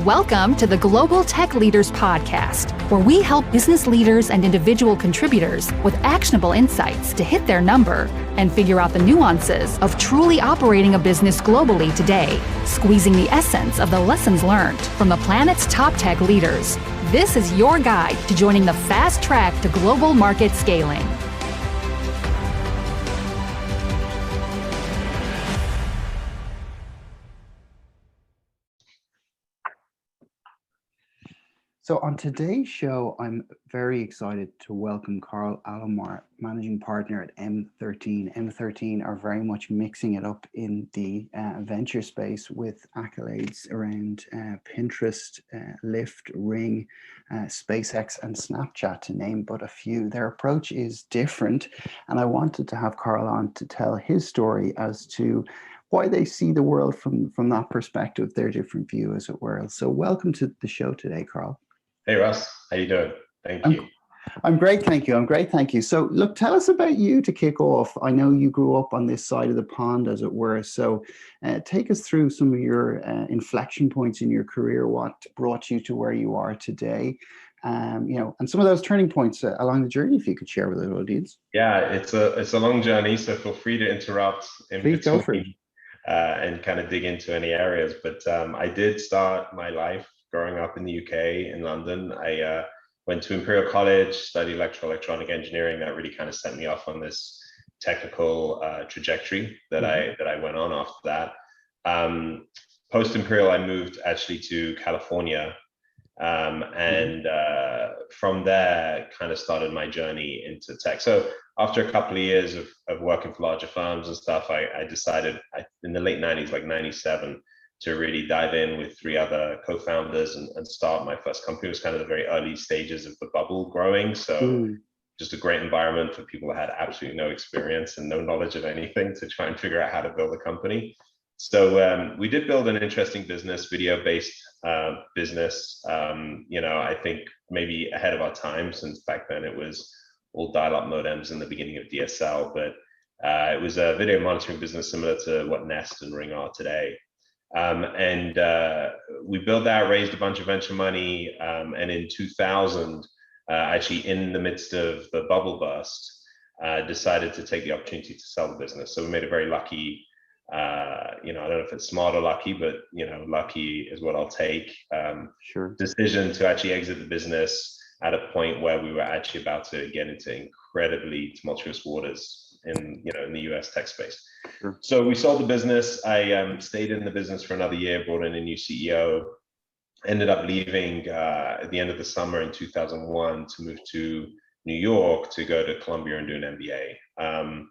Welcome to the Global Tech Leaders Podcast, where we help business leaders and individual contributors with actionable insights to hit their number and figure out the nuances of truly operating a business globally today, squeezing the essence of the lessons learned from the planet's top tech leaders. This is your guide to joining the fast track to global market scaling. So on today's show, I'm very excited to welcome Karl Alomar, managing partner at M13. M13 are very much mixing it up in the venture space with accolades around Pinterest, Lyft, Ring, SpaceX, and Snapchat, to name but a few. Their approach is different, and I wanted to have Karl on to tell his story as to why they see the world from that perspective, their different view, as it were. So welcome to the show today, Karl. Hey Russ, how you doing? Thank you. I'm great, thank you. I'm great, thank you. So look, tell us about you to kick off. I know you grew up on this side of the pond, as it were. So take us through some of your inflection points in your career, what brought you to where you are today, and some of those turning points along the journey, if you could share with the audience. Yeah, it's a long journey, so feel free to interrupt in Please between go for it. And kind of dig into any areas. But I did start my life growing up in the UK, in London. I went to Imperial College, studied electronic engineering. That really kind of set me off on this technical trajectory that I went on after that. Post Imperial, I moved actually to California, and from there kind of started my journey into tech. So after a couple of years of working for larger firms and stuff, I decided in the late 90s, like 97, to really dive in with 3 other co-founders and start my first company. It was kind of the very early stages of the bubble growing. So just a great environment for people that had absolutely no experience and no knowledge of anything to try and figure out how to build a company. So we did build an interesting business, video-based business. I think maybe ahead of our time, since back then it was all dial-up modems in the beginning of DSL, but it was a video monitoring business similar to what Nest and Ring are today. And we built that, raised a bunch of venture money, and in 2000, actually in the midst of the bubble burst, decided to take the opportunity to sell the business. So we made a very lucky, I don't know if it's smart or lucky, but lucky is what I'll take. Decision to actually exit the business at a point where we were actually about to get into incredibly tumultuous waters in the US tech space. So we sold the business. I stayed in the business for another year, brought in a new CEO, ended up leaving at the end of the summer in 2001 to move to New York to go to Columbia and do an MBA.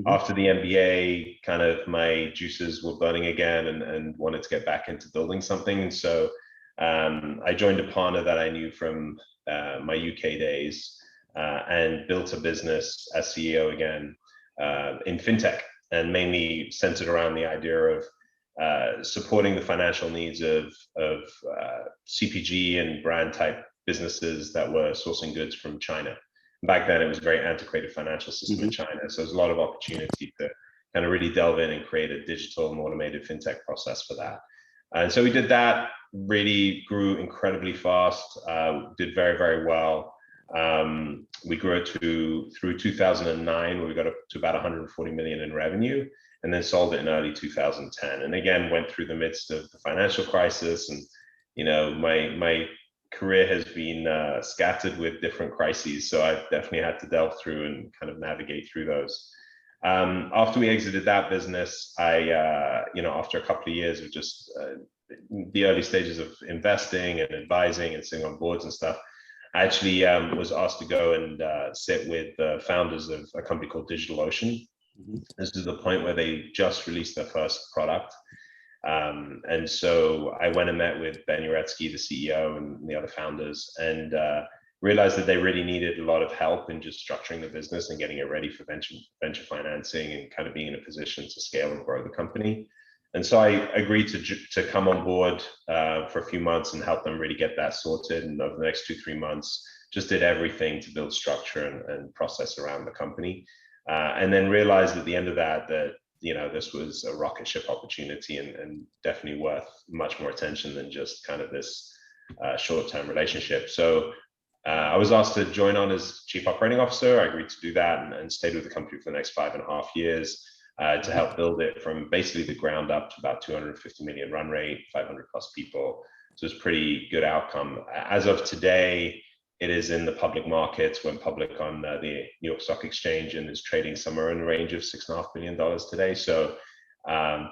After the MBA, kind of my juices were burning again and wanted to get back into building something. And so I joined a partner that I knew from my UK days and built a business as CEO again in fintech, and mainly centered around the idea of supporting the financial needs of CPG and brand type businesses that were sourcing goods from China. Back then, it was a very antiquated financial system in China, so there's a lot of opportunity to kind of really delve in and create a digital and automated fintech process for that. And so we did that, really grew incredibly fast, did very, very well. We grew it through 2009, where we got up to about 140 million in revenue, and then sold it in early 2010. And again, went through the midst of the financial crisis, and my career has been scattered with different crises, so I've definitely had to delve through and kind of navigate through those. After we exited that business, I after a couple of years of just the early stages of investing and advising and sitting on boards and stuff, I actually was asked to go and sit with the founders of a company called DigitalOcean. This is the point where they just released their first product. And so I went and met with Ben Uretsky, the CEO, and the other founders, and realized that they really needed a lot of help in just structuring the business and getting it ready for venture financing and kind of being in a position to scale and grow the company. And so I agreed to come on board for a few months and help them really get that sorted. And over the next 2-3 months, just did everything to build structure and process around the company. And then realized at the end of that this was a rocket ship opportunity and definitely worth much more attention than just kind of this short-term relationship. So I was asked to join on as chief operating officer. I agreed to do that and stayed with the company for the next 5.5 years to help build it from basically the ground up to about 250 million run rate, 500 plus people. So it's a pretty good outcome. As of today, it is in the public markets, went public on the New York Stock Exchange and is trading somewhere in the range of $6.5 billion today. So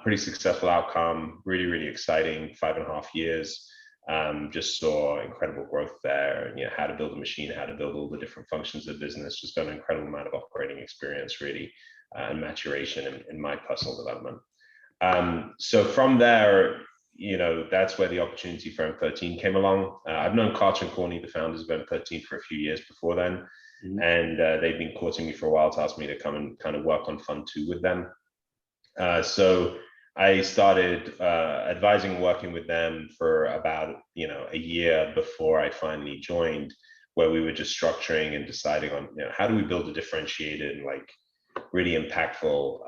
pretty successful outcome, really, really exciting, 5.5 years. Just saw incredible growth there, and how to build a machine, how to build all the different functions of business, just got an incredible amount of operating experience really, and maturation in my personal development. So from there, that's where the opportunity for M13 came along. I've known Carter and Corney, the founders of M13, for a few years before then. And they've been courting me for a while to ask me to come and kind of work on Fund 2 with them. So I started advising and working with them for about a year before I finally joined, where we were just structuring and deciding on how do we build a differentiated, like really impactful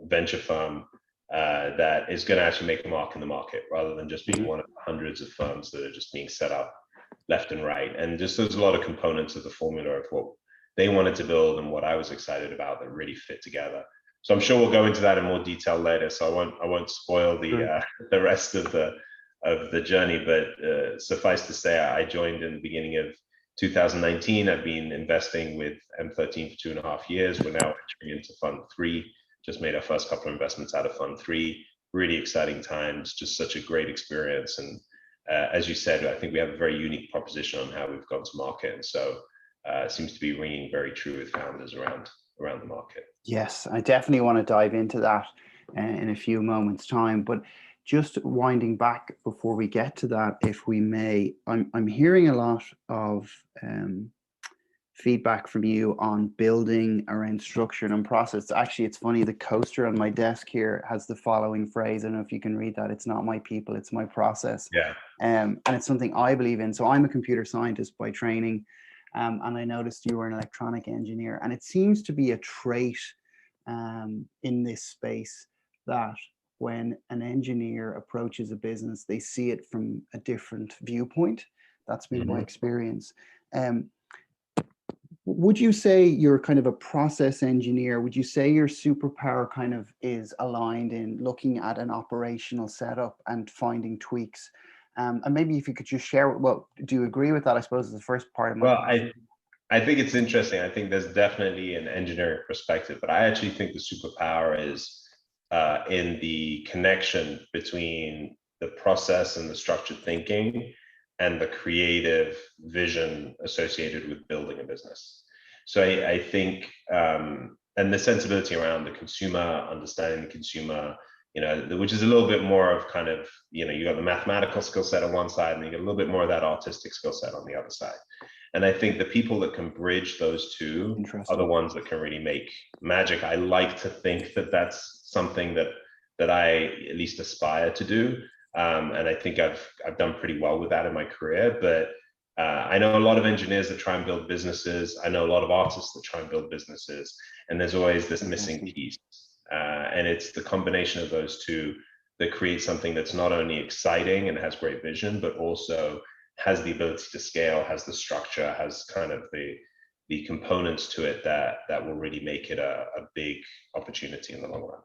venture firm that is going to actually make a mark in the market, rather than just being one of hundreds of firms that are just being set up left and right. And just there's a lot of components of the formula of what they wanted to build and what I was excited about that really fit together. So I'm sure we'll go into that in more detail later. So I won't spoil the rest of the journey. But suffice to say, I joined in the beginning of 2019. I've been investing with M13 for 2.5 years. We're now entering into Fund 3. Just made our first couple of investments out of Fund 3. Really exciting times. Just such a great experience. And as you said, I think we have a very unique proposition on how we've gone to market. And so it seems to be ringing very true with founders around the market. Yes, I definitely want to dive into that in a few moments' time. But just winding back before we get to that, if we may, I'm hearing a lot of feedback from you on building around structure and process. Actually, it's funny, the coaster on my desk here has the following phrase. I don't know if you can read that. It's not my people, it's my process. Yeah. And it's something I believe in. So I'm a computer scientist by training. And I noticed you were an electronic engineer, and it seems to be a trait in this space that when an engineer approaches a business, they see it from a different viewpoint. That's been my experience. Would you say you're kind of a process engineer? Would you say your superpower kind of is aligned in looking at an operational setup and finding tweaks? And maybe if you could just share, well, do you agree with that? I suppose is the first part of my question. I think it's interesting. I think there's definitely an engineering perspective, but I actually think the superpower is in the connection between the process and the structured thinking and the creative vision associated with building a business. So I think, and the sensibility around the consumer, understanding the consumer, which is a little bit more of kind of, you got the mathematical skill set on one side and you get a little bit more of that artistic skill set on the other side. And I think the people that can bridge those two are the ones that can really make magic. I like to think that that's something that I at least aspire to do. And I think I've done pretty well with that in my career, but I know a lot of engineers that try and build businesses. I know a lot of artists that try and build businesses, and there's always this missing piece. And it's the combination of those two that creates something that's not only exciting and has great vision, but also has the ability to scale, has the structure, has kind of the components to it that will really make it a big opportunity in the long run.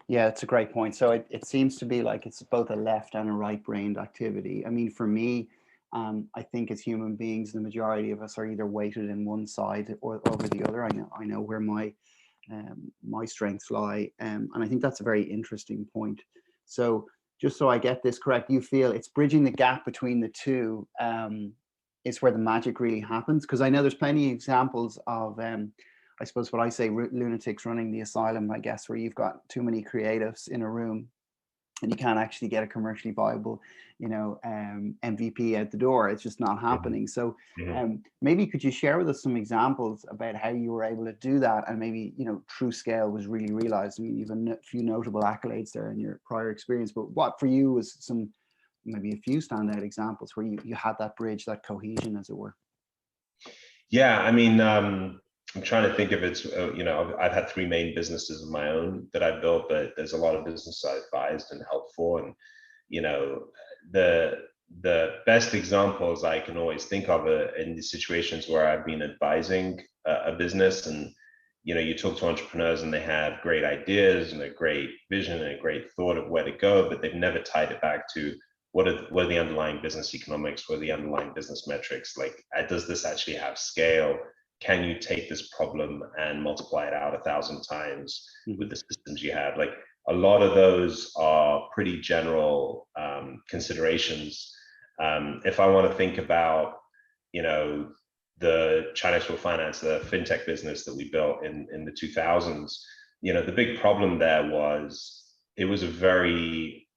Yeah, it's a great point. So it seems to be like it's both a left and a right-brained activity. I mean, for me, I think as human beings, the majority of us are either weighted in one side or over the other. I know where my strengths lie, and I think that's a very interesting point. So just so I get this correct, you feel it's bridging the gap between the two is where the magic really happens? Because I know there's plenty of examples of I suppose what I say, lunatics running the asylum, I guess, where you've got too many creatives in a room and you can't actually get a commercially viable, MVP out the door. It's just not happening. So maybe could you share with us some examples about how you were able to do that, and maybe, true scale was really realized? I mean, you've a few notable accolades there in your prior experience, but what for you was maybe a few standout examples where you had that bridge, that cohesion, as it were? Yeah, I mean, I'm trying to think if it's, I've had three main businesses of my own that I've built, but there's a lot of businesses I've advised and helped for. And, the best examples I can always think of are in the situations where I've been advising a business, and, you talk to entrepreneurs and they have great ideas and a great vision and a great thought of where to go, but they've never tied it back to what are the underlying business economics, what are the underlying business metrics? Like, does this actually have scale? Can you take this problem and multiply it out 1,000 times with the systems you have? Like, a lot of those are pretty general considerations. If I want to think about, the China Export Finance, the fintech business that we built in the 2000s, the big problem there was it was a very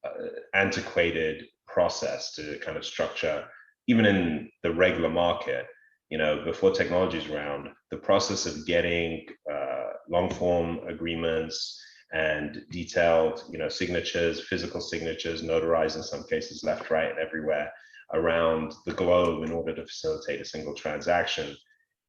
antiquated process to kind of structure, even in the regular market. Before technology's around, the process of getting long form agreements and detailed, signatures, physical signatures, notarized in some cases, left, right, and everywhere around the globe in order to facilitate a single transaction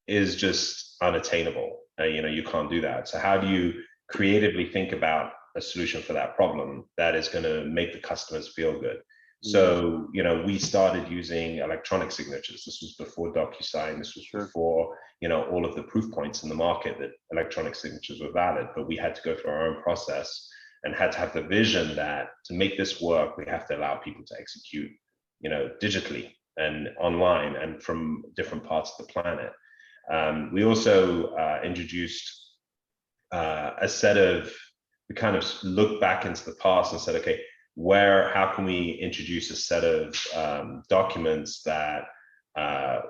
is just unattainable. You can't do that. So how do you creatively think about a solution for that problem that is going to make the customers feel good? So, we started using electronic signatures. This was before DocuSign. This was before, all of the proof points in the market that electronic signatures were valid. But we had to go through our own process and had to have the vision that to make this work, we have to allow people to execute, digitally and online and from different parts of the planet. We also introduced a set of, we kind of looked back into the past and said, okay, how can we introduce a set of documents that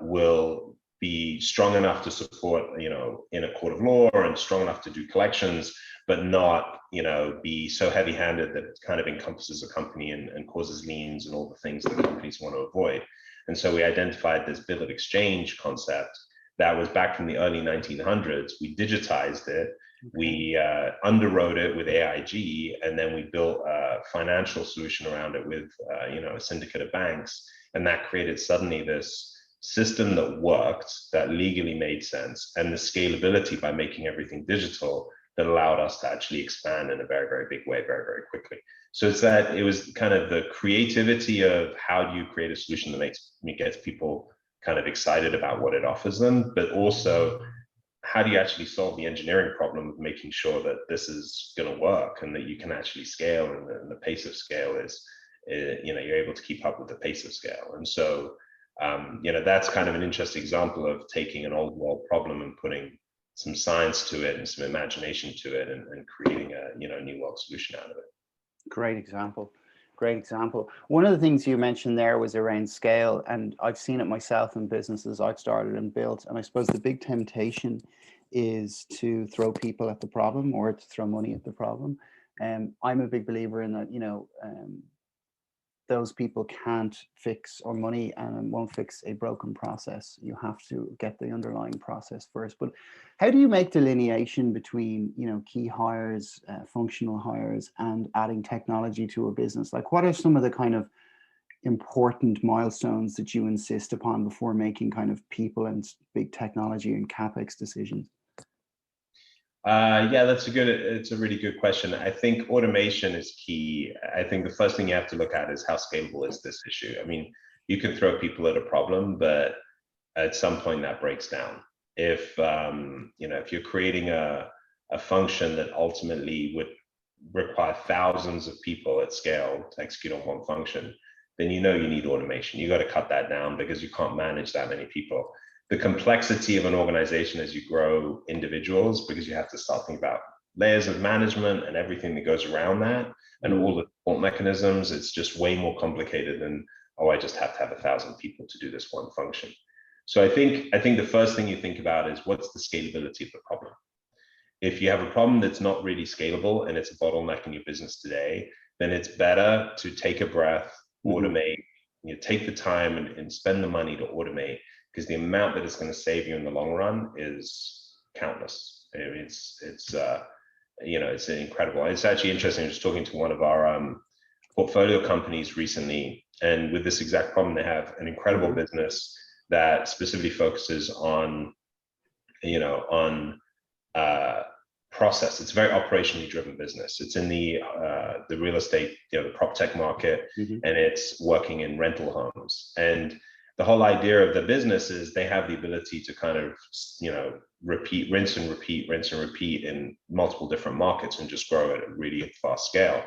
will be strong enough to support, in a court of law, and strong enough to do collections, but not, be so heavy-handed that it kind of encompasses a company and causes liens and all the things that companies want to avoid. And so we identified this bill of exchange concept that was back from the early 1900s. We digitized it. We underwrote it with AIG, and then we built a financial solution around it with, a syndicate of banks. And that created suddenly this system that worked, that legally made sense, and the scalability by making everything digital that allowed us to actually expand in a very, very big way, very, very quickly. So it was kind of the creativity of how do you create a solution that gets people kind of excited about what it offers them, but also how do you actually solve the engineering problem of making sure that this is going to work and that you can actually scale, and the pace of scale is, you're able to keep up with the pace of scale. And so, that's kind of an interesting example of taking an old world problem and putting some science to it and some imagination to it, and creating a, new world solution out of it. Great example. Great example. One of the things you mentioned there was around scale, and I've seen it myself in businesses I've started and built. And I suppose the big temptation is to throw people at the problem or to throw money at the problem. I'm a big believer in that, those people can't fix, or money and won't fix, a broken process. You have to get the underlying process first. But how do you make delineation between, key hires, functional hires, and adding technology to a business? Like, what are some of the kind of important milestones that you insist upon before making kind of people and big technology and CapEx decisions? Yeah, it's a really good question. I think automation is key. I think the first thing you have to look at is how scalable is this issue? I mean, you can throw people at a problem, but at some point that breaks down. If you're creating a function that ultimately would require thousands of people at scale to execute on one function, then you need automation. You got to cut that down because you can't manage that many people. The complexity of an organization as you grow individuals, because you have to start thinking about layers of management and everything that goes around that, and all the support mechanisms, it's just way more complicated than, I just have to have 1,000 people to do this one function. So I think the first thing you think about is, what's the scalability of the problem? If you have a problem that's not really scalable and it's a bottleneck in your business today, then it's better to take a breath, automate, take the time and spend the money to automate, because the amount that it's going to save you in the long run is countless. I mean, it's incredible. It's actually interesting. I was talking to one of our portfolio companies recently, and with this exact problem, they have an incredible business that specifically focuses on on process. It's a very operationally driven business. It's in the real estate, the prop tech market, and it's working in rental homes. And the whole idea of the business is they have the ability to kind of, rinse and repeat in multiple different markets and just grow at a really fast scale.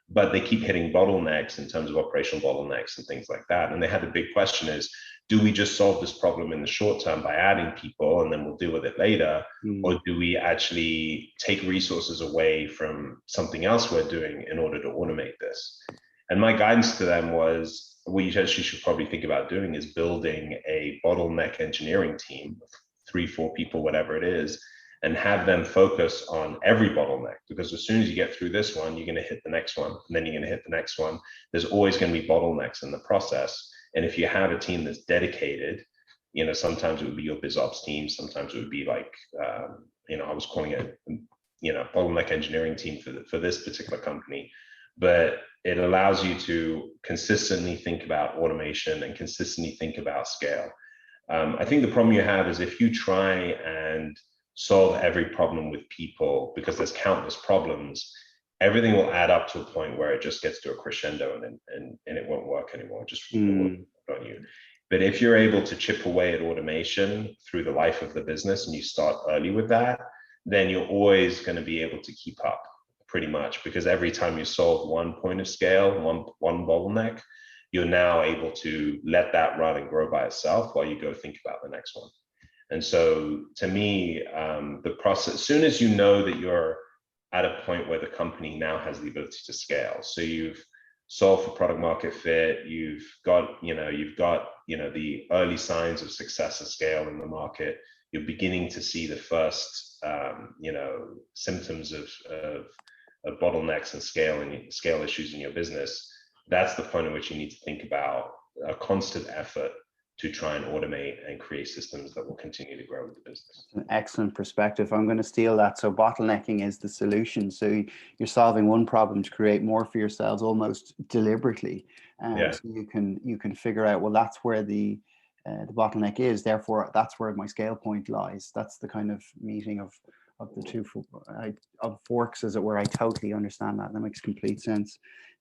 But they keep hitting bottlenecks in terms of operational bottlenecks and things like that. And they had the big question is, do we just solve this problem in the short term by adding people and then we'll deal with it later? Or do we actually take resources away from something else we're doing in order to automate this? And my guidance to them was, what you actually should probably think about doing is building a bottleneck engineering team of 3-4 people, whatever it is, and have them focus on every bottleneck. Because as soon as you get through this one, you're going to hit the next one, and then you're going to hit the next one. There's always going to be bottlenecks in the process. And if you have a team that's dedicated, sometimes it would be your biz ops team, sometimes it would be like, I was calling it, bottleneck engineering team for this particular company. But it allows you to consistently think about automation and consistently think about scale. I think the problem you have is if you try and solve every problem with people, because there's countless problems, everything will add up to a point where it just gets to a crescendo and it won't work anymore. Just on you. But if you're able to chip away at automation through the life of the business and you start early with that, then you're always going to be able to keep up pretty much, because every time you solve one point of scale, one bottleneck, you're now able to let that run and grow by itself while you go think about the next one. And so to me, the process, as soon as you know that you're at a point where the company now has the ability to scale, so you've solved for product market fit, you've got the early signs of success and scale in the market, you're beginning to see the first symptoms of bottlenecks and scale issues in your business. That's the point at which you need to think about a constant effort to try and automate and create systems that will continue to grow with the business. An excellent perspective. I'm going to steal that. So bottlenecking is the solution. So you're solving one problem to create more for yourselves almost deliberately. So you can figure out, well, that's where the bottleneck is. Therefore, that's where my scale point lies. That's the kind of meeting of the two of forks, as it were. I totally understand that. That makes complete sense.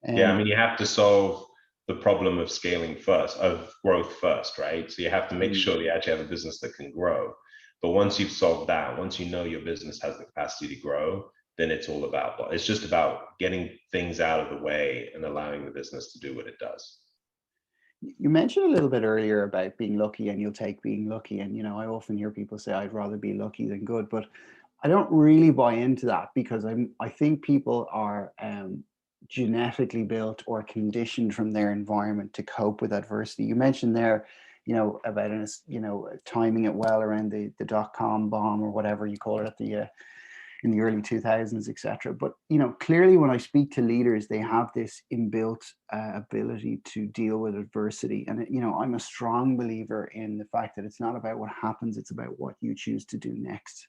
You have to solve the problem of scaling first, of growth first, right? So you have to make sure you actually have a business that can grow. But once you've solved that, once you know your business has the capacity to grow, then it's just about getting things out of the way and allowing the business to do what it does. You mentioned a little bit earlier about being lucky, and you'll take being lucky. And, I often hear people say, I'd rather be lucky than good, but I don't really buy into that, because I think people are genetically built or conditioned from their environment to cope with adversity. You mentioned there, about timing it well around the dot-com bomb or whatever you call it at in the early 2000s, etc. But clearly, when I speak to leaders, they have this inbuilt ability to deal with adversity. And I'm a strong believer in the fact that it's not about what happens; it's about what you choose to do next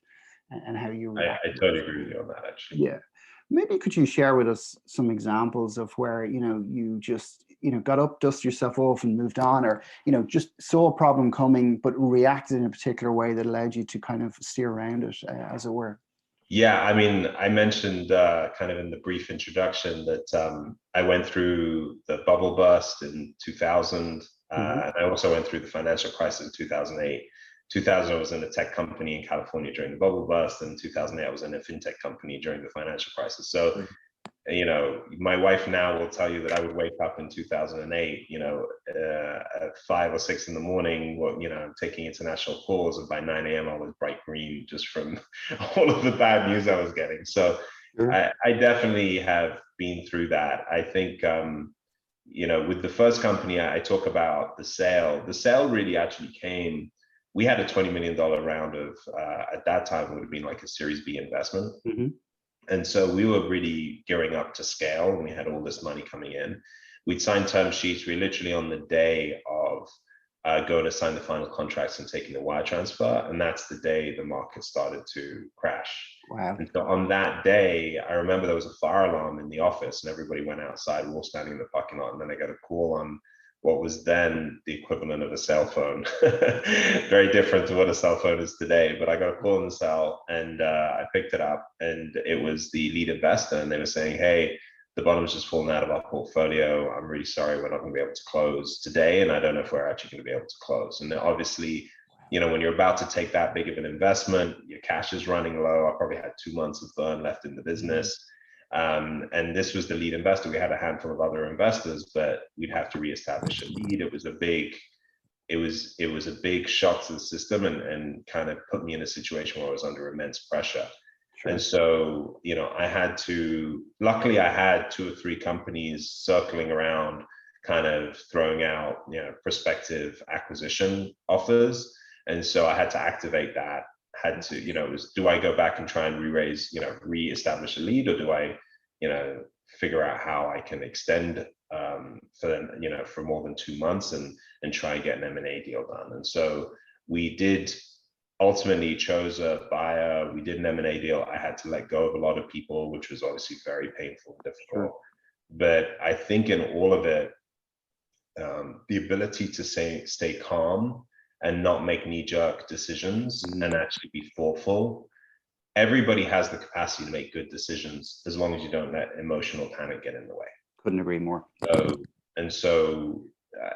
and how you react. I totally agree with you on that, actually. Yeah. Maybe could you share with us some examples of where, you just, got up, dust yourself off and moved on, or, just saw a problem coming, but reacted in a particular way that allowed you to kind of steer around it, as it were? Yeah, I mean, I mentioned kind of in the brief introduction that I went through the bubble burst in 2000. And I also went through the financial crisis in 2008. 2000, I was in a tech company in California during the bubble burst, and 2008, I was in a fintech company during the financial crisis. So, my wife now will tell you that I would wake up in 2008, at 5 or 6 in the morning, taking international calls, and by 9 a.m. I was bright green just from all of the bad news I was getting. So I definitely have been through that. I think, with the first company, I talk about the sale. The sale really actually came. We had a $20 million round of, at that time, would have been like a Series B investment. And so we were really gearing up to scale, and we had all this money coming in. We'd signed term sheets. We literally on the day of going to sign the final contracts and taking the wire transfer. And that's the day the market started to crash. Wow. And so on that day, I remember there was a fire alarm in the office and everybody went outside. We were all standing in the parking lot. And then I got a call on what was then the equivalent of a cell phone. Very different to what a cell phone is today. But I got a call in the cell, and I picked it up, and it was the lead investor, and they were saying, hey, the bottom's just fallen out of our portfolio. I'm really sorry, we're not going to be able to close today, and I don't know if we're actually going to be able to close. And obviously, you know, when you're about to take that big of an investment, your cash is running low. I probably had 2 months of burn left in the business. And this was the lead investor. We had a handful of other investors, but we'd have to reestablish a lead. It was a big shock to the system, and kind of put me in a situation where I was under immense pressure. Sure. And so, you know, luckily I had 2 or 3 companies circling around, kind of throwing out, you know, prospective acquisition offers. And so I had to activate that. You know, it was, do I go back and try and reestablish a lead, or do I, you know, figure out how I can extend for more than 2 months and try and get an M&A deal done. And so we did ultimately chose a buyer. We did an M&A deal. I had to let go of a lot of people, which was obviously very painful and difficult. Sure. But I think in all of it, the ability to stay calm and not make knee-jerk decisions and actually be thoughtful. Everybody has the capacity to make good decisions as long as you don't let emotional panic get in the way. Couldn't agree more. So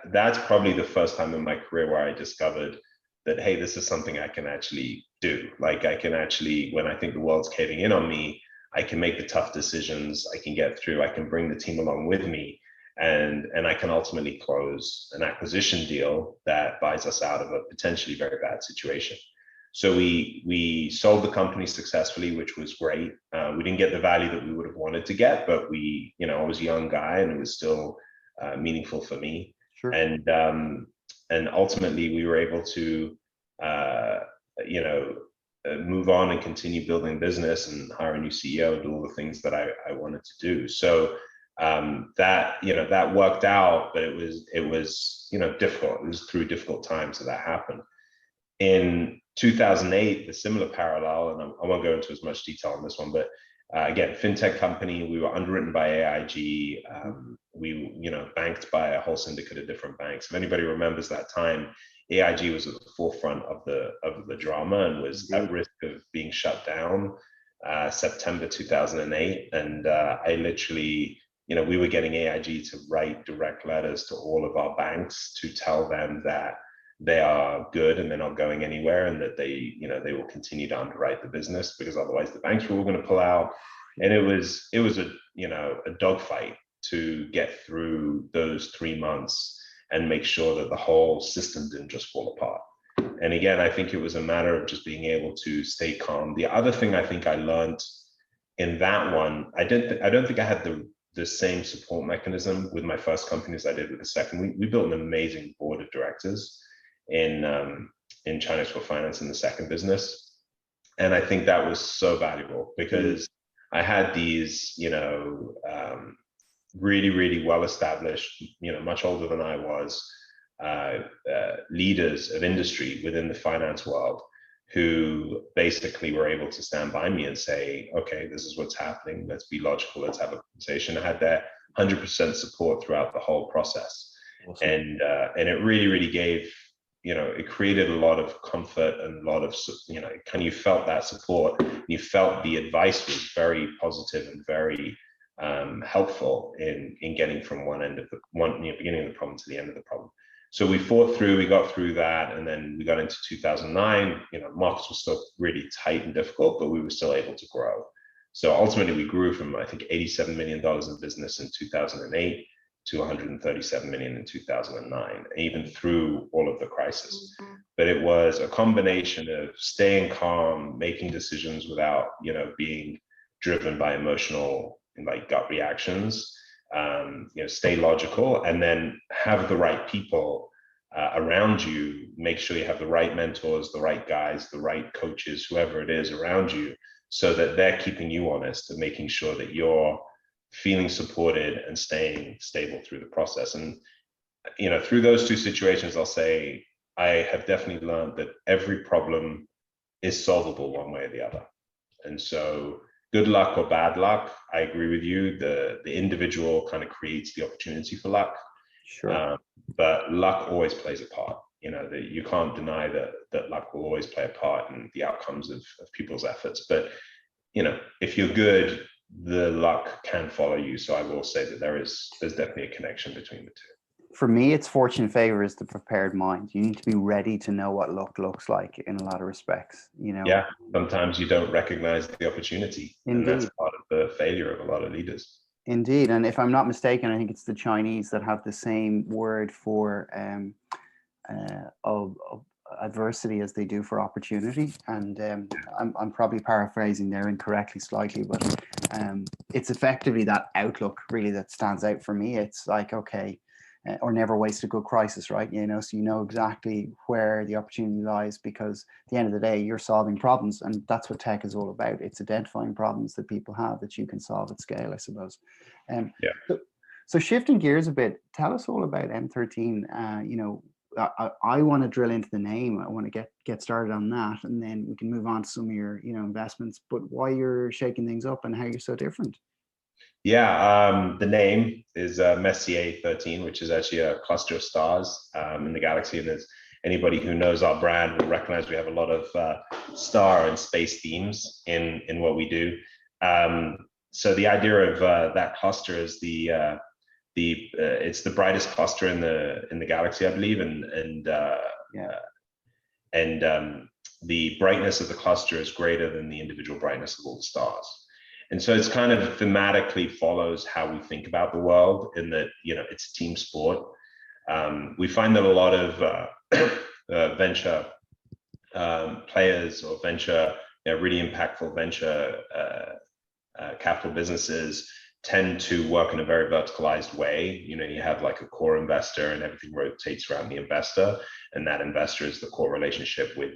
that's probably the first time in my career where I discovered that, hey, this is something I can actually do. Like, I can actually, when I think the world's caving in on me, I can make the tough decisions, I can get through, I can bring the team along with me, and I can ultimately close an acquisition deal that buys us out of a potentially very bad situation. So we sold the company successfully, which was great. We didn't get the value that we would have wanted to get, but I was a young guy, and it was still meaningful for me. Sure. And ultimately we were able to move on and continue building business and hire a new CEO and do all the things that I wanted to do. So that worked out, but it was difficult. It was through difficult times that happened. In 2008, the similar parallel, and I won't go into as much detail on this one, but again, fintech company, we were underwritten by AIG. We banked by a whole syndicate of different banks. If anybody remembers that time, AIG was at the forefront of the drama and was at risk of being shut down September 2008. And I literally, we were getting AIG to write direct letters to all of our banks to tell them that they are good and they're not going anywhere, and that they will continue to underwrite the business, because otherwise the banks were all going to pull out. And it was a dogfight to get through those 3 months and make sure that the whole system didn't just fall apart. And again, I think it was a matter of just being able to stay calm. The other thing I think I learned in that one, I don't think I had the same support mechanism with my first company as I did with the second. We built an amazing board of directors in China for Finance in the second business. And I think that was so valuable, because I had these, really, really well-established, much older than I was, leaders of industry within the finance world, who basically were able to stand by me and say, okay, this is what's happening. Let's be logical. Let's have a conversation. I had their 100% support throughout the whole process. Awesome. And it really, really gave, it created a lot of comfort and a lot of, you felt that support. You felt the advice was very positive and very helpful in getting from beginning of the problem to the end of the problem. So we fought through, we got through that, and then we got into 2009. Markets were still really tight and difficult, but we were still able to grow. So ultimately, we grew from, I think, $87 million in business in 2008 to $137 million in 2009, even through all of the crisis. But it was a combination of staying calm, making decisions without, being driven by emotional, gut reactions. Stay logical, and then have the right people around you. Make sure you have the right mentors, the right guys, the right coaches, whoever it is around you, so that they're keeping you honest and making sure that you're feeling supported and staying stable through the process. And through those two situations, I'll say I have definitely learned that every problem is solvable one way or the other. And so, good luck or bad luck, I agree with you. The individual kind of creates the opportunity for luck. Sure. but luck always plays a part. That you can't deny that luck will always play a part in the outcomes of people's efforts. But if you're good, the luck can follow you. So I will say that there's definitely a connection between the two. For me, it's fortune favors the prepared mind. You need to be ready to know what luck looks like in a lot of respects. Yeah, sometimes you don't recognize the opportunity. Indeed. And that's part of the failure of a lot of leaders. Indeed. And if I'm not mistaken, I think it's the Chinese that have the same word for of adversity as they do for opportunity. And I'm probably paraphrasing there incorrectly slightly, but it's effectively that outlook really that stands out for me. It's like, okay, or never waste a good crisis, right? So you know exactly where the opportunity lies, because at the end of the day, you're solving problems, and that's what tech is all about. It's identifying problems that people have that you can solve at scale, I suppose. So shifting gears a bit, tell us all about M13. I want to drill into the name. I want to get started on that, and then we can move on to some of your investments. But why you're shaking things up and how you're so different. Yeah, the name is Messier 13, which is actually a cluster of stars in the galaxy. And as anybody who knows our brand will recognize, we have a lot of star and space themes in what we do. So the idea of that cluster is it's the brightest cluster in the galaxy, I believe, and the brightness of the cluster is greater than the individual brightness of all the stars. And so it's kind of thematically follows how we think about the world, in that it's a team sport. We find that a lot of venture players or venture really impactful venture capital businesses tend to work in a very verticalized way. You have like a core investor, and everything rotates around the investor, and that investor is the core relationship with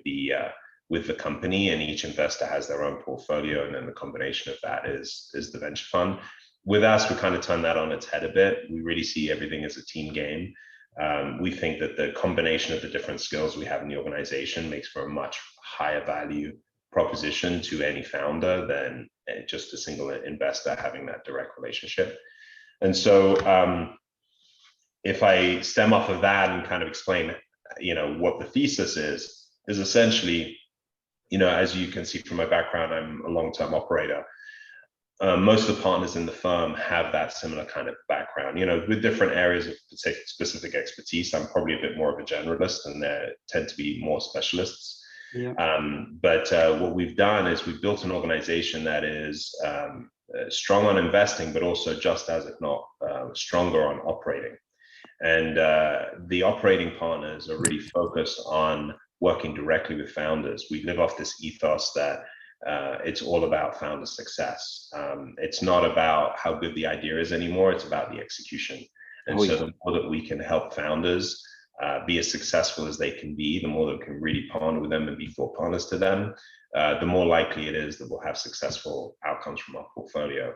the company, and each investor has their own portfolio, and then the combination of that is the venture fund. With us, we kind of turn that on its head a bit. We really see everything as a team game. We think that the combination of the different skills we have in the organization makes for a much higher value proposition to any founder than just a single investor having that direct relationship. And so if I stem off of that and kind of explain what the thesis is essentially, as you can see from my background, I'm a long-term operator. Most of the partners in the firm have that similar kind of background, with different areas of specific expertise. I'm probably a bit more of a generalist, and they tend to be more specialists. Yeah. But what we've done is we've built an organization that is strong on investing, but also just as, if not stronger on operating. And the operating partners are really focused on working directly with founders. We live off this ethos that it's all about founder success. It's not about how good the idea is anymore, it's about the execution. And so the more that we can help founders be as successful as they can be, the more that we can really partner with them and be thought partners to them, the more likely it is that we'll have successful outcomes from our portfolio.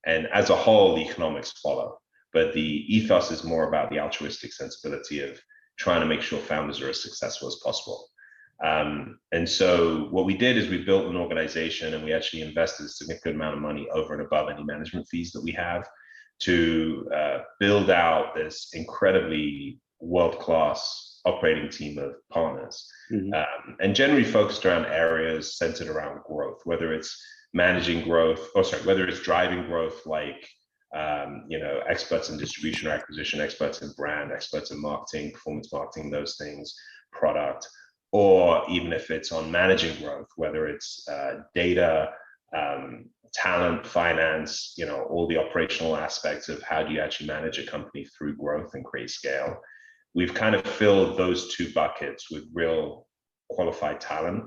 And as a whole, the economics follow. But the ethos is more about the altruistic sensibility of trying to make sure founders are as successful as possible. And so what we did is we built an organization, and we actually invested a significant amount of money over and above any management fees that we have to build out this incredibly world-class operating team of partners, and generally focused around areas centered around growth, whether it's managing growth, whether it's driving growth, like experts in distribution or acquisition, experts in brand, experts in marketing, performance marketing, those things, product, or even if it's on managing growth, whether it's data, talent, finance, all the operational aspects of how do you actually manage a company through growth and create scale. We've kind of filled those two buckets with real qualified talent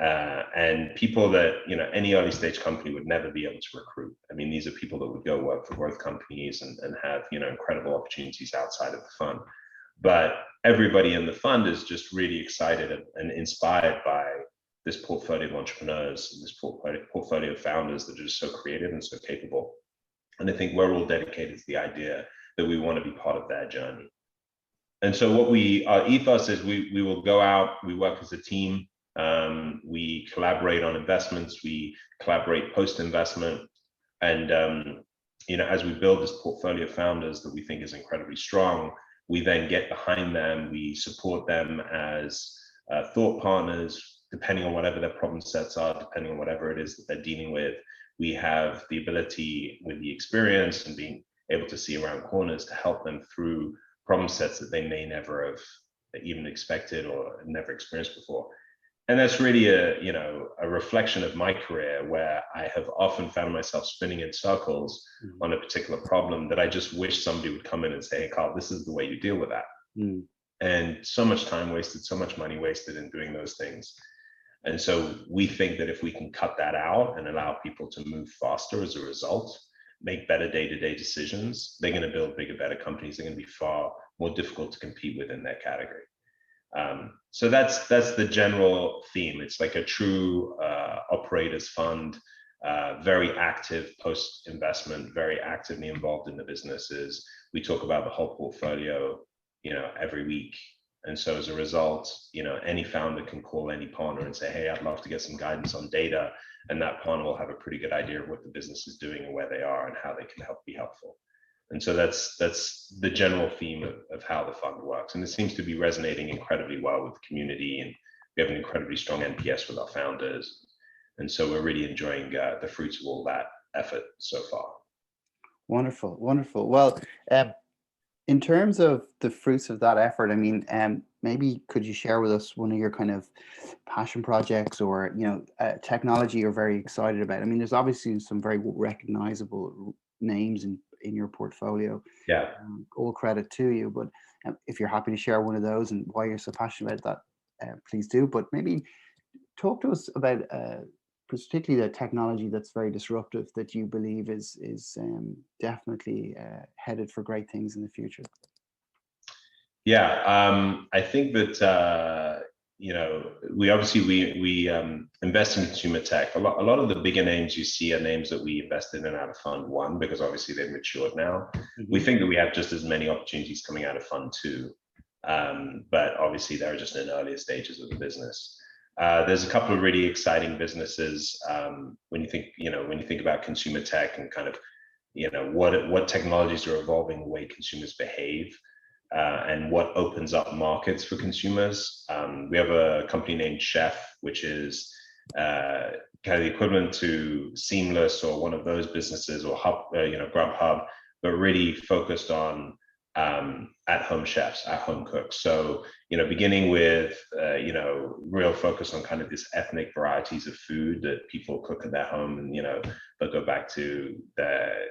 and people that any early stage company would never be able to recruit. I mean, these are people that would go work for growth companies and have incredible opportunities outside of the fund. But everybody in the fund is just really excited and inspired by this portfolio of entrepreneurs, and this portfolio of founders that are just so creative and so capable. And I think we're all dedicated to the idea that we want to be part of their journey. And so our ethos is we will go out, we work as a team, we collaborate on investments, we collaborate post-investment. And as we build this portfolio of founders that we think is incredibly strong, We then get behind them, we support them as thought partners, depending on whatever their problem sets are, depending on whatever it is that they're dealing with. We have the ability with the experience and being able to see around corners to help them through problem sets that they may never have even expected or never experienced before. And that's really a reflection of my career, where I have often found myself spinning in circles on a particular problem that I just wish somebody would come in and say, hey, Karl, this is the way you deal with that. And so much time wasted, so much money wasted in doing those things. And so we think that if we can cut that out and allow people to move faster as a result, make better day-to-day decisions, they're going to build bigger, better companies. They're going to be far more difficult to compete with in their category. So that's the general theme. It's like a true operators fund, very active post-investment, very actively involved in the businesses. We talk about the whole portfolio, every week. And so as a result, any founder can call any partner and say, hey, I'd love to get some guidance on data. And that partner will have a pretty good idea of what the business is doing and where they are and how they can be helpful. And so that's the general theme of how the fund works. And it seems to be resonating incredibly well with the community. And we have an incredibly strong NPS with our founders. And so we're really enjoying the fruits of all that effort so far. Wonderful, wonderful. Well, in terms of the fruits of that effort, I mean, maybe could you share with us one of your kind of passion projects or, technology you're very excited about? I mean, there's obviously some very recognizable names in your portfolio. Yeah. All credit to you. But if you're happy to share one of those and why you're so passionate about that, please do. But maybe talk to us about particularly the technology that's very disruptive that you believe is definitely headed for great things in the future. Yeah, I think that we obviously we invest in consumer tech. A lot of the bigger names you see are names that we invested in out of Fund 1 because obviously they've matured now. We think that we have just as many opportunities coming out of Fund 2, but obviously they're just in earlier stages of the business. There's a couple of really exciting businesses when you think about consumer tech and kind of what technologies are evolving the way consumers behave. And what opens up markets for consumers. We have a company named Chef, which is kind of the equivalent to Seamless or one of those businesses, or Grubhub, but really focused on at-home chefs, at-home cooks. So beginning with real focus on kind of this ethnic varieties of food that people cook at their home, and they'll go back to their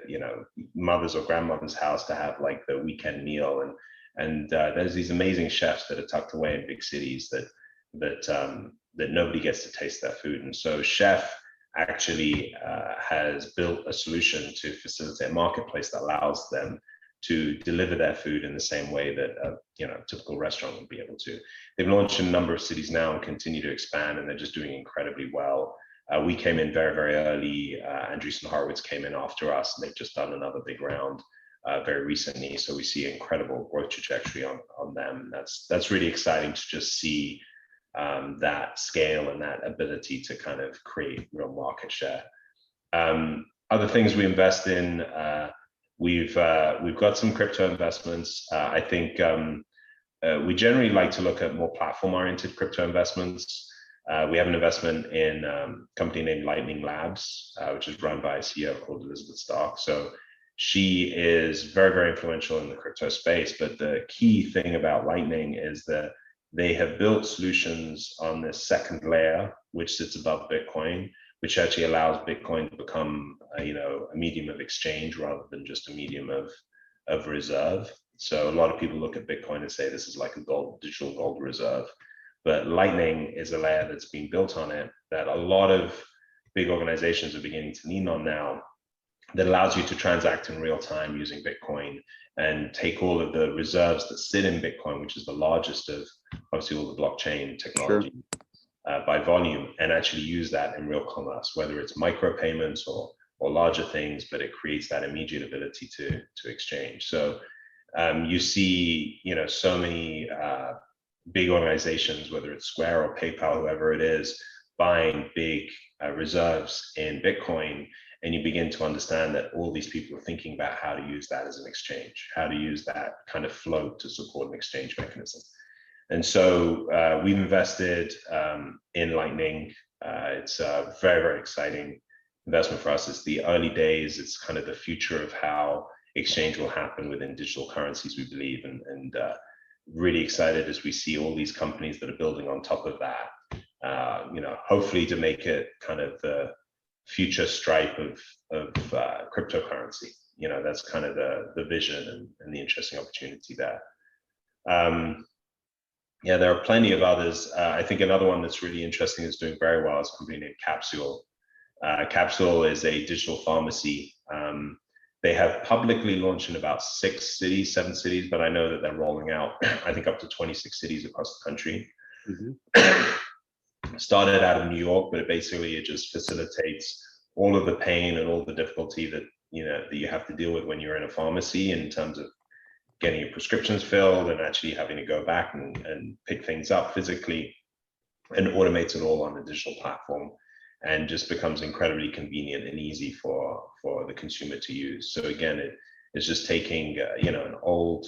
mother's or grandmother's house to have like the weekend meal. And there's these amazing chefs that are tucked away in big cities that nobody gets to taste their food. And so Chef actually has built a solution to facilitate a marketplace that allows them to deliver their food in the same way that a typical restaurant would be able to. They've launched in a number of cities now and continue to expand, and they're just doing incredibly well. We came in very, very early. Andreessen Horowitz came in after us, and they've just done another big round very recently. So we see incredible growth trajectory on them. That's really exciting to just see that scale and that ability to kind of create real market share. Other things we invest in, we've got some crypto investments. I think we generally like to look at more platform-oriented crypto investments. We have an investment in a company named Lightning Labs, which is run by a CEO called Elizabeth Stark. So she is very, very influential in the crypto space. But the key thing about Lightning is that they have built solutions on this second layer, which sits above Bitcoin, which actually allows Bitcoin to become a medium of exchange rather than just a medium of reserve. So a lot of people look at Bitcoin and say this is like a digital gold reserve. But Lightning is a layer that's been built on it that a lot of big organizations are beginning to lean on now, that allows you to transact in real time using Bitcoin and take all of the reserves that sit in Bitcoin, which is the largest of obviously all the blockchain technology. Sure. By volume, and actually use that in real commerce, whether it's micropayments or larger things, but it creates that immediate ability to exchange. So you see, so many big organizations, whether it's Square or PayPal, whoever it is, buying big reserves in Bitcoin and you begin to understand that all these people are thinking about how to use that as an exchange, how to use that kind of flow to support an exchange mechanism. And so we've invested in Lightning. It's a very, very exciting investment for us. It's the early days. It's kind of the future of how exchange will happen within digital currencies, we believe, and really excited as we see all these companies that are building on top of that, hopefully to make it kind of the future stripe of cryptocurrency. That's kind of the vision and the interesting opportunity there. There are plenty of others. I think another one that's really interesting is doing very well is a company named Capsule. Capsule is a digital pharmacy. They have publicly launched in about 7 cities, but I know that they're rolling out, I think, up to 26 cities across the country. Started out of New York, but it just facilitates all of the pain and all the difficulty that you have to deal with when you're in a pharmacy in terms of getting your prescriptions filled and actually having to go back and pick things up physically, and automates it all on a digital platform, and just becomes incredibly convenient and easy for the consumer to use. So again, it's just taking an old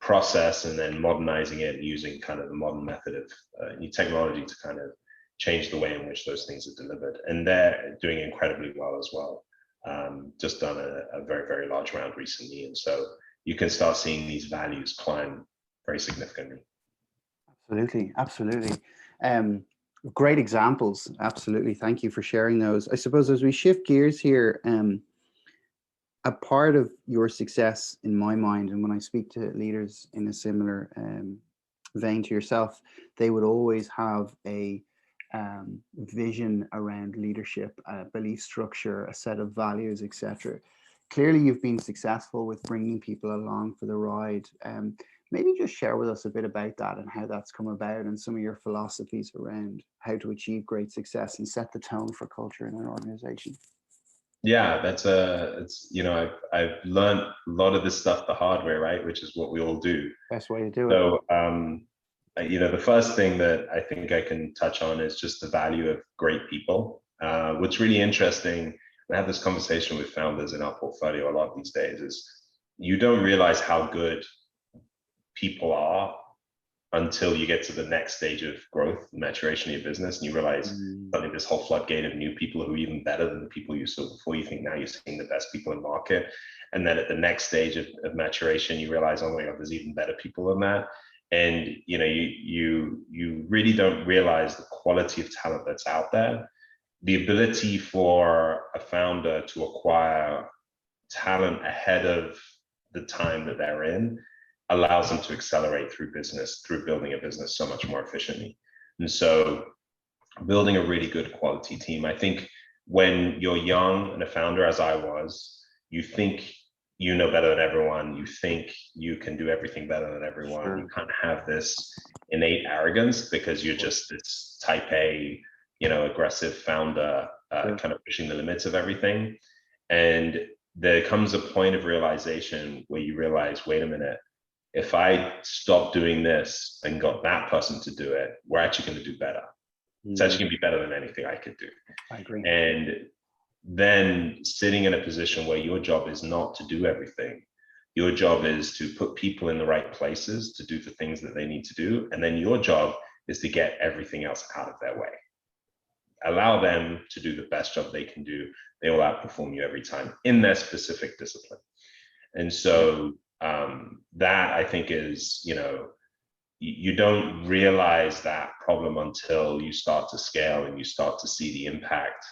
process and then modernizing it using kind of the modern method of new technology to kind of change the way in which those things are delivered. And they're doing incredibly well as well. Just done a very, very large round recently. And so you can start seeing these values climb very significantly. Absolutely. Great examples. Absolutely. Thank you for sharing those. I suppose as we shift gears here, a part of your success in my mind, and when I speak to leaders in a similar vein to yourself, they would always have a vision around leadership, a belief structure, a set of values, etc. Clearly, you've been successful with bringing people along for the ride. Maybe just share with us a bit about that and how that's come about, and some of your philosophies around how to achieve great success and set the tone for culture in an organization. Yeah, I've learned a lot of this stuff the hard way, right? Which is what we all do. Best way to do it. So, the first thing that I think I can touch on is just the value of great people. What's really interesting, I have this conversation with founders in our portfolio a lot these days, is you don't realize how good people are until you get to the next stage of growth, maturation of your business, and you realize suddenly this whole floodgate of new people who are even better than the people you saw before. You think now you're seeing the best people in the market. And then at the next stage of maturation, you realize, oh my God, there's even better people than that. And you really don't realize the quality of talent that's out there. The ability for a founder to acquire talent ahead of the time that they're in allows them to accelerate through building a business so much more efficiently. And so building a really good quality team, I think when you're young and a founder, as I was, you think you know better than everyone. You think you can do everything better than everyone. Sure. You kind of have this innate arrogance because you're just this type A, aggressive founder, sure. Kind of pushing the limits of everything. And there comes a point of realization where you realize, wait a minute, if I stop doing this and got that person to do it, we're actually going to do better. It's actually going to be better than anything I could do. I agree. And then sitting in a position where your job is not to do everything. Your job is to put people in the right places to do the things that they need to do. And then your job is to get everything else out of their way. Allow them to do the best job they can do. They will outperform you every time in their specific discipline. And so that, I think, is, you don't realize that problem until you start to scale and you start to see the impact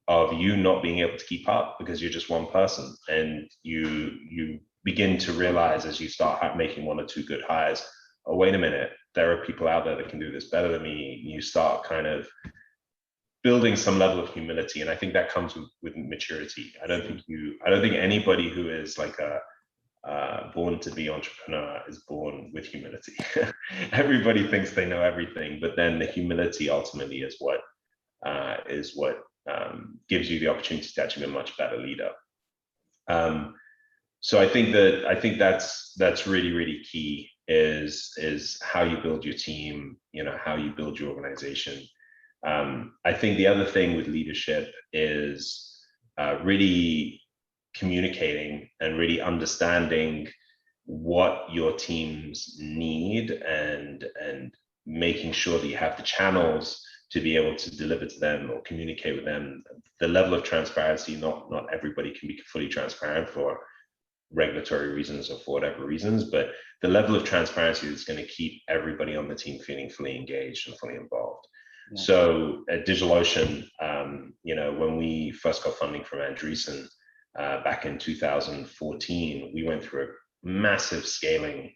of you not being able to keep up because you're just one person. And you begin to realize as you start making one or two good hires, oh, wait a minute, there are people out there that can do this better than me. You start kind of building some level of humility. And I think that comes with maturity. I don't think anybody who is like born to be entrepreneur is born with humility. Everybody thinks they know everything, but then the humility ultimately is what gives you the opportunity to actually be a much better leader. So I think that's really, really key is how you build your team, how you build your organization. I think the other thing with leadership is really communicating and really understanding what your teams need, and making sure that you have the channels to be able to deliver to them or communicate with them. The level of transparency, not everybody can be fully transparent for regulatory reasons or for whatever reasons, but the level of transparency is going to keep everybody on the team feeling fully engaged and fully involved. Yeah. So at DigitalOcean, when we first got funding from Andreessen back in 2014, we went through a massive scaling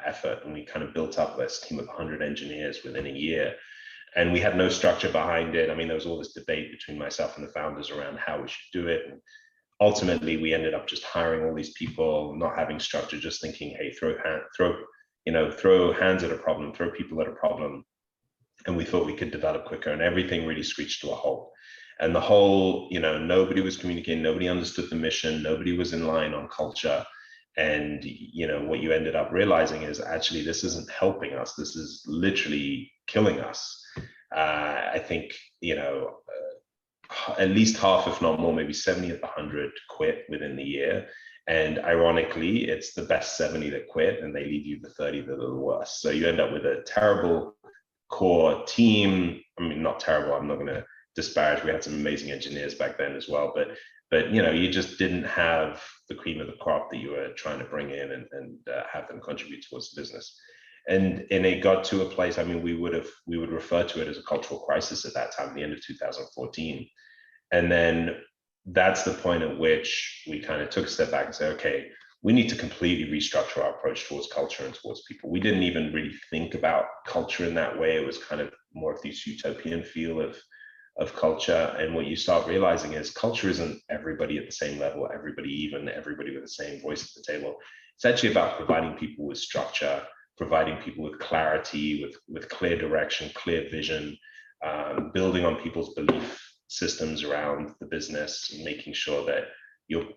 effort, and we kind of built up this team of 100 engineers within a year. And we had no structure behind it. I mean, there was all this debate between myself and the founders around how we should do it. And ultimately, we ended up just hiring all these people, not having structure, just thinking, hey, throw hands at a problem, throw people at a problem. And we thought we could develop quicker, and everything really screeched to a halt. And the whole, nobody was communicating, nobody understood the mission, nobody was in line on culture. And, what you ended up realizing is actually this isn't helping us. This is literally killing us. I think, at least half, if not more, maybe 70 of the 100 quit within the year. And ironically, it's the best 70 that quit, and they leave you the 30 that are the worst. So you end up with a terrible core team. I mean, not terrible, I'm not going to disparage. We had some amazing engineers back then as well, but you just didn't have the cream of the crop that you were trying to bring in and have them contribute towards the business. And it got to a place, I mean, we would refer to it as a cultural crisis at that time, the end of 2014. And then that's the point at which we kind of took a step back and said, okay, we need to completely restructure our approach towards culture and towards people. We didn't even really think about culture in that way. It was kind of more of this utopian feel of culture. And what you start realizing is culture isn't everybody at the same level, everybody with the same voice at the table. It's actually about providing people with structure, providing people with clarity, with clear direction, clear vision, building on people's belief systems around the business, and making sure that you're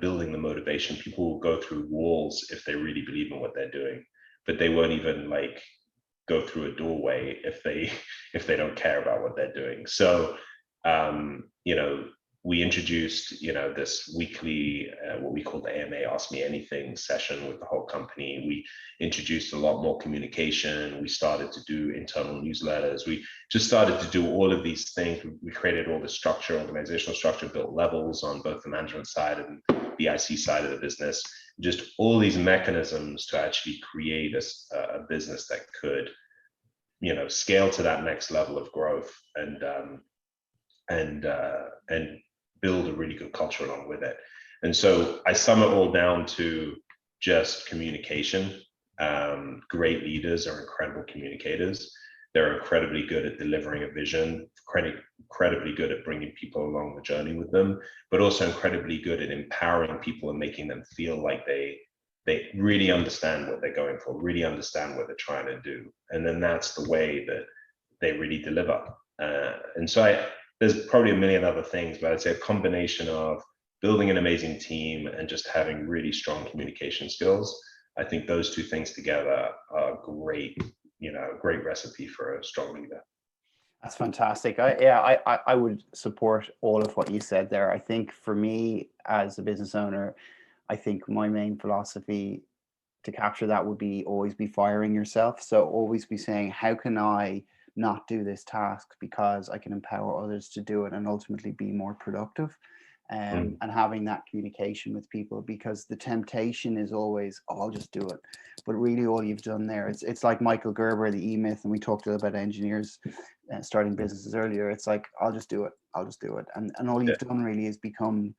building the motivation. People will go through walls if they really believe in what they're doing, but they won't even go through a doorway if they don't care about what they're doing. So we introduced this weekly what we called the AMA Ask Me Anything session with the whole company. We introduced a lot more communication. We started to do internal newsletters. We just started to do all of these things. We created all the structure, organizational structure, built levels on both the management side and the IC side of the business. Just all these mechanisms to actually create a business that could scale to that next level of growth and build a really good culture along with it. And so I sum it all down to just communication. Great leaders are incredible communicators. They're incredibly good at delivering a vision, incredibly good at bringing people along the journey with them, but also incredibly good at empowering people and making them feel like they really understand what they're going for, really understand what they're trying to do. And then that's the way that they really deliver. And so there's probably a million other things, but I'd say a combination of building an amazing team and just having really strong communication skills. I think those two things together are great recipe for a strong leader. That's fantastic. I would support all of what you said there. I think for me as a business owner, I think my main philosophy to capture that would be always be firing yourself. So always be saying, how can I not do this task because I can empower others to do it and ultimately be more productive, and having that communication with people, because the temptation is always, oh, I'll just do it. But really all you've done there, it's like Michael Gerber, the E-Myth, and we talked a little about engineers starting businesses earlier. It's like, I'll just do it. And all you've done really is become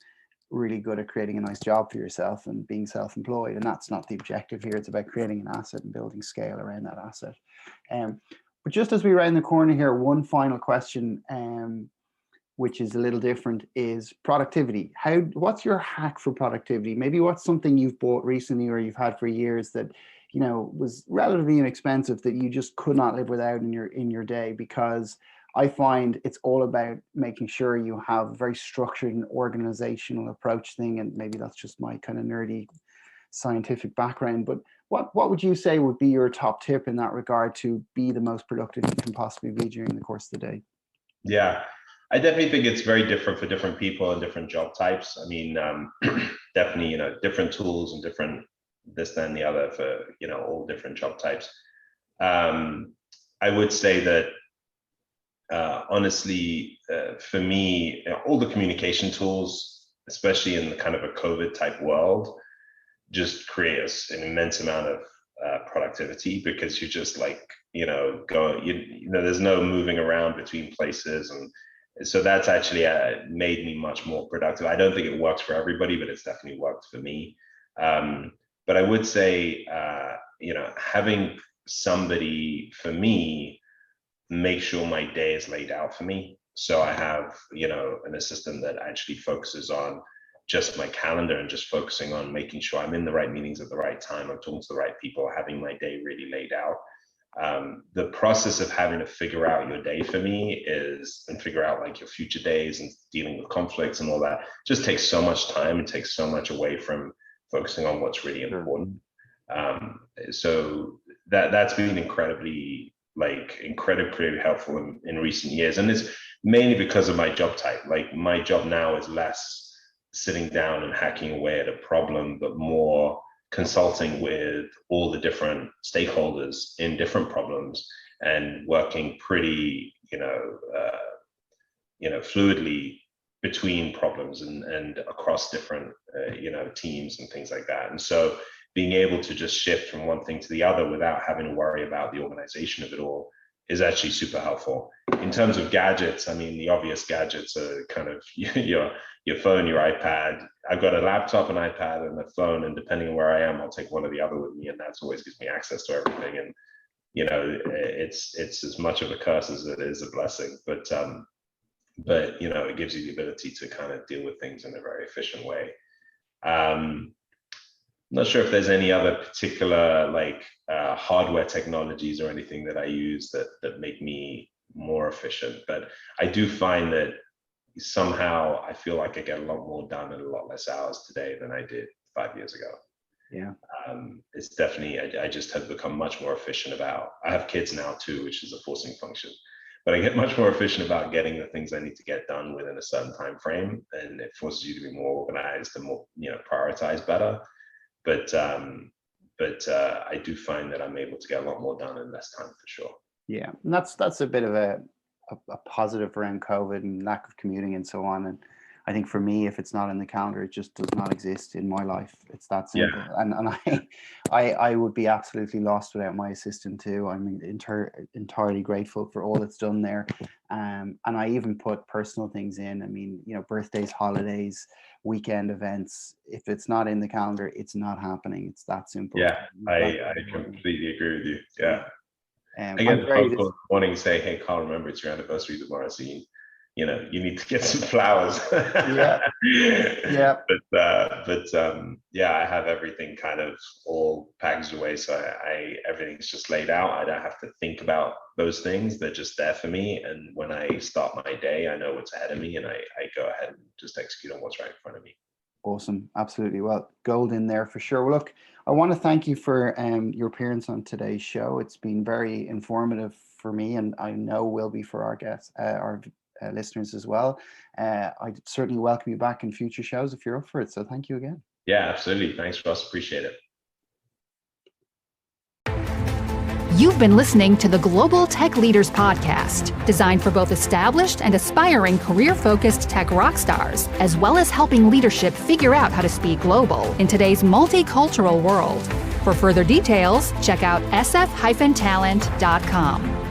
really good at creating a nice job for yourself and being self-employed. And that's not the objective here. It's about creating an asset and building scale around that asset. But just as we round the corner here, one final question, which is a little different, is productivity. What's your hack for productivity? Maybe what's something you've bought recently or you've had for years that was relatively inexpensive that you just could not live without in your day? Because I find it's all about making sure you have a very structured and organizational approach thing, and maybe that's just my kind of nerdy scientific background, but what would you say would be your top tip in that regard to be the most productive you can possibly be during the course of the day? Yeah, I definitely think it's very different for different people and different job types. I mean, definitely, different tools and different this, then the other for, all different job types. I would say that, honestly, for me, all the communication tools, especially in the kind of a COVID type world, just create an immense amount of productivity, because you just there's no moving around between places. And so that's actually made me much more productive. I don't think it works for everybody, but it's definitely worked for me. But I would say, having somebody, for me, make sure my day is laid out for me. So I have, an assistant that actually focuses on just my calendar and just focusing on making sure I'm in the right meetings at the right time, I'm talking to the right people, having my day really laid out. The process of having to figure out your day for me and figure out like your future days and dealing with conflicts and all that just takes so much time and takes so much away from focusing on what's really important. So that's been incredibly helpful in recent years. And it's mainly because of my job type. Like, my job now is less sitting down and hacking away at a problem, but more consulting with all the different stakeholders in different problems and working pretty, fluidly between problems and across different, teams and things like that. And so being able to just shift from one thing to the other without having to worry about the organization of it all is actually super helpful. In terms of gadgets, I mean, the obvious gadgets are kind of your phone, your iPad. I've got a laptop, an iPad, and a phone, and depending on where I am, I'll take one or the other with me, and that's always gives me access to everything. And it's as much of a curse as it is a blessing. But it gives you the ability to kind of deal with things in a very efficient way. I'm not sure if there's any other particular hardware technologies or anything that I use that make me more efficient, but I do find that somehow I feel like I get a lot more done in a lot less hours today than I did 5 years ago. Yeah. It's definitely, I just have become much more efficient I have kids now too, which is a forcing function, but I get much more efficient about getting the things I need to get done within a certain time frame, and it forces you to be more organized and more, prioritize better. But I do find that I'm able to get a lot more done in less time, for sure. Yeah, and that's a bit of a positive around COVID and lack of commuting and so on. And I think for me, if it's not in the calendar, it just does not exist in my life. It's that simple. Yeah. And I would be absolutely lost without my assistant too. I'm entirely grateful for all it's done there. And I even put personal things in. I mean, birthdays, holidays, weekend events. If it's not in the calendar, it's not happening. It's that simple. Yeah, I completely agree with you. Yeah. I get the phone call morning say, "Hey, Karl, remember it's your anniversary tomorrow, so you need to get some flowers." Yeah. Yeah. But I have everything kind of all packaged away, so everything's just laid out. I don't have to think about those things; they're just there for me. And when I start my day, I know what's ahead of me, and I go ahead and just execute on what's right in front of me. Awesome. Absolutely. Well, gold in there for sure. Well, look, I want to thank you for your appearance on today's show. It's been very informative for me, and I know will be for our guests, our listeners as well. I'd certainly welcome you back in future shows if you're up for it. So thank you again. Yeah, absolutely. Thanks, Ross. Appreciate it. You've been listening to the Global Tech Leaders Podcast, designed for both established and aspiring career-focused tech rock stars, as well as helping leadership figure out how to speak global in today's multicultural world. For further details, check out sf-talent.com.